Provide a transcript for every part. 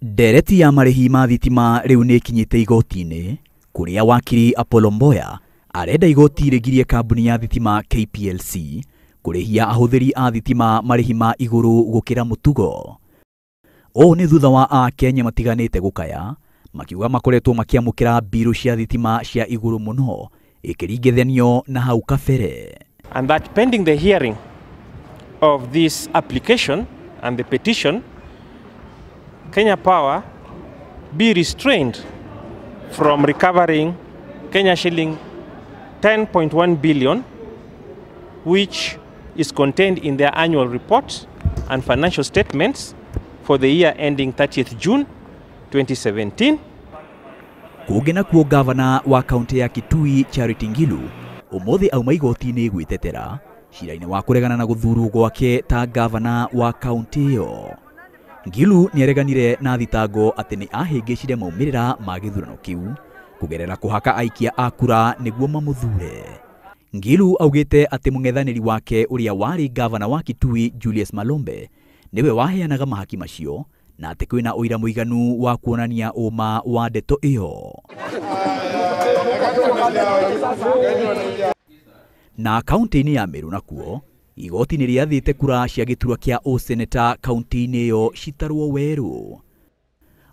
Ndereti ya marĩhi ma thitima rĩu nĩ kinyĩte igoti-inĩ, kũrĩa wakiri Apollo Mboya arenda igoti rĩgirie kambuni ya thitima KPLC kũrĩhia ahũthĩri a thitima marĩhi ma igũrũ gũkĩra mũtugo. Ũũ nĩ thutha wa Akenya matiganĩte gũkaya, makiuga makoretwo makĩamũkĩra mbiru cia thitima cia igũrũ mũno ikĩringithanio na hau kabere. And that pending the hearing of this application and the petition, Kenya Power be restrained from recovering Kenya shilling 10.1 billion, which is contained in their annual report and financial statements for the year ending 30th June 2017. Kũngĩna kuo gavana wa kaunti ya Kitui Charity Ngilu ũmũthĩ auma igoti-inĩ gwĩtetera cira-inĩ wa kũregana na gũthurwo gwake ta gavana wa kaunti ĩyo. Ngilu nĩareganire na thitango atĩ nĩ ahĩngĩcire maumĩrĩra ma gĩthurano kĩu kũgerera kũhaka aikia a kura nĩguo mamũthure. Ngilu augĩte atĩ mũng'ethanĩri wake ũrĩa warĩ gavana wa Kitui Julius Malombe nĩwe waheanaga mahaki macio na atĩ kwĩna ũira mũiganu wa kuonania ũma wa ndeto ĩyo. Na kaunti-inĩ ya Meru nakuo igoti nĩ rĩathĩte kura cia gĩturwa kĩa ũseneta kaunti-inĩ ĩyo citarwo werũ.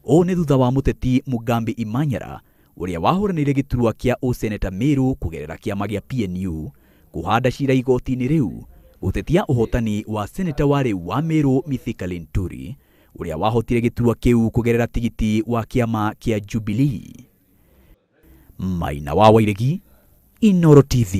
Ũũ nĩ thutha wa mũteti Mugambi Imanyara ũrĩa wahũranĩire gĩturwa kĩa ũseneta Meru kũgerera kĩama gĩa PNU kũhanda cira igoti-inĩ rĩu gũtetia ũhotani wa seneta wa rĩu wa Meru Mithika Linturi ũrĩa wahotire gĩturwa kĩu kũgerera tigiti wa kĩama kĩa Jubilee. Maina wa Wairegi, Inooro TV.